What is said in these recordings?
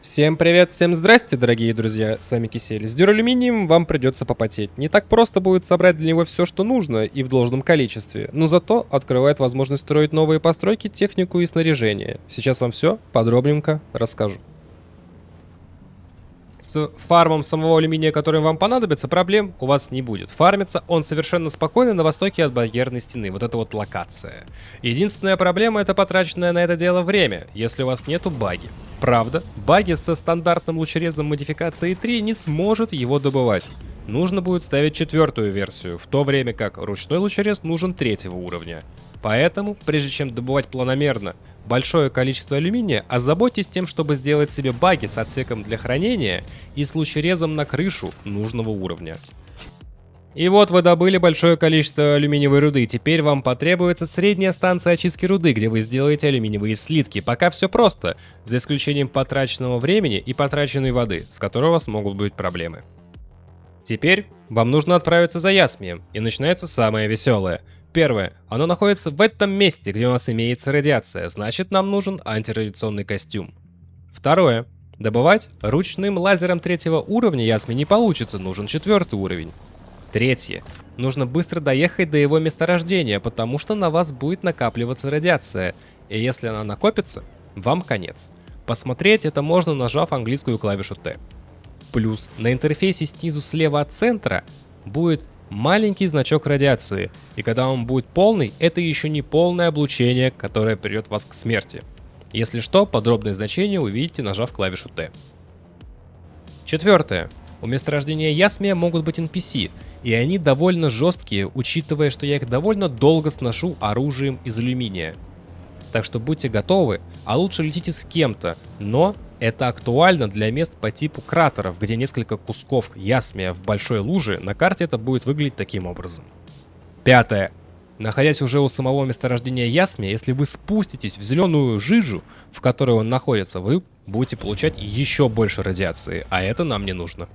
Всем привет, всем здрасте, дорогие друзья, с вами Кисель. С дюралюминием вам придется попотеть. Не так просто будет собрать для него все, что нужно, и в должном количестве, но зато открывает возможность строить новые постройки, технику и снаряжение. Сейчас вам все подробненько расскажу. С фармом самого алюминия, который вам понадобится, проблем у вас не будет. Фармится он совершенно спокойно на востоке от барьерной стены, вот это вот локация. Единственная проблема — это потраченное на это дело время, если у вас нету баги. Правда, баги со стандартным лучерезом модификации 3 не сможет его добывать. Нужно будет ставить 4-ю версию, в то время как ручной лучерез нужен 3-го уровня. Поэтому, прежде чем добывать планомерно большое количество алюминия, озаботьтесь тем, чтобы сделать себе баги с отсеком для хранения и с лучерезом на крышу нужного уровня. И вот вы добыли большое количество алюминиевой руды, теперь вам потребуется средняя станция очистки руды, где вы сделаете алюминиевые слитки. Пока все просто, за исключением потраченного времени и потраченной воды, с которой у вас могут быть проблемы. Теперь вам нужно отправиться за ясмием, и начинается самое веселое. Первое. Оно находится в этом месте, где у нас имеется радиация, значит нам нужен антирадиационный костюм. Второе. Добывать ручным лазером 3-го уровня ясми не получится, нужен 4-й уровень. Третье. Нужно быстро доехать до его месторождения, потому что на вас будет накапливаться радиация, и если она накопится, вам конец. Посмотреть это можно, нажав английскую клавишу Т. Плюс на интерфейсе снизу слева от центра будет маленький значок радиации, и когда он будет полный, это еще не полное облучение, которое приведет вас к смерти. Если что, подробное значение увидите, нажав клавишу Т. Четвертое. У месторождения ясмия могут быть NPC, и они довольно жесткие, учитывая, что я их довольно долго сношу оружием из алюминия. Так что будьте готовы, а лучше летите с кем-то, но это актуально для мест по типу кратеров, где несколько кусков ясмия в большой луже, на карте это будет выглядеть таким образом. Пятое. Находясь уже у самого месторождения ясмия, если вы спуститесь в зеленую жижу, в которой он находится, вы будете получать еще больше радиации, а это нам не нужно.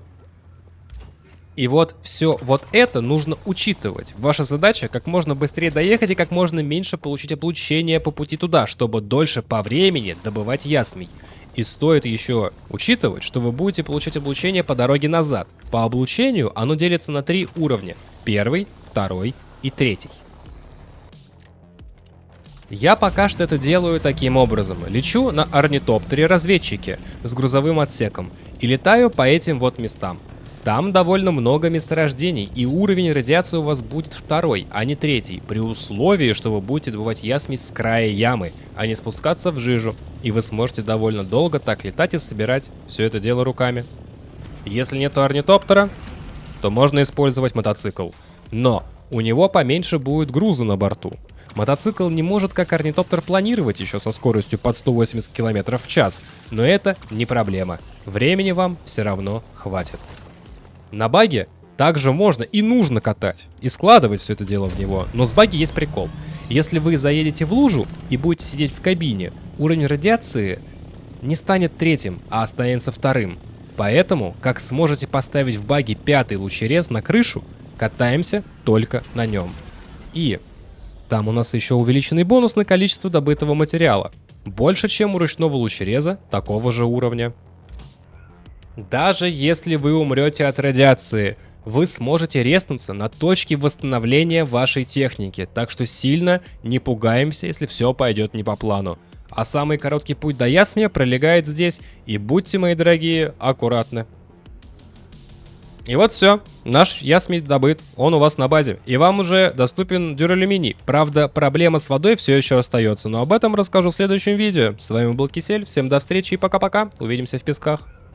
И вот все вот это нужно учитывать. Ваша задача как можно быстрее доехать и как можно меньше получить облучения по пути туда, чтобы дольше по времени добывать ясмий. И стоит еще учитывать, что вы будете получать облучение по дороге назад. По облучению оно делится на 3 уровня. 1, 2 и 3. Я пока что это делаю таким образом. Лечу на орнитоптере-разведчике с грузовым отсеком и летаю по этим вот местам. Там довольно много месторождений, и уровень радиации у вас будет 2, а не 3, при условии, что вы будете добывать ясмий с края ямы, а не спускаться в жижу, и вы сможете довольно долго так летать и собирать все это дело руками. Если нет орнитоптера, то можно использовать мотоцикл, но у него поменьше будет груза на борту. Мотоцикл не может как орнитоптер планировать еще со скоростью под 180 км в час, но это не проблема, времени вам все равно хватит. На баге также можно и нужно катать, и складывать все это дело в него, но с баги есть прикол. Если вы заедете в лужу и будете сидеть в кабине, уровень радиации не станет 3, а останется 2. Поэтому, как сможете поставить в баге 5-й лучерез на крышу, катаемся только на нем. И там у нас еще увеличенный бонус на количество добытого материала. Больше, чем у ручного лучереза такого же уровня. Даже если вы умрете от радиации, вы сможете резнуться на точке восстановления вашей техники, так что сильно не пугаемся, если все пойдет не по плану. А самый короткий путь до ясмия пролегает здесь, и будьте, мои дорогие, аккуратны. И вот все, наш ясмий добыт, он у вас на базе, и вам уже доступен дюралюминий. Правда, проблема с водой все еще остается, но об этом расскажу в следующем видео. С вами был Кисель, всем до встречи и пока-пока, увидимся в песках.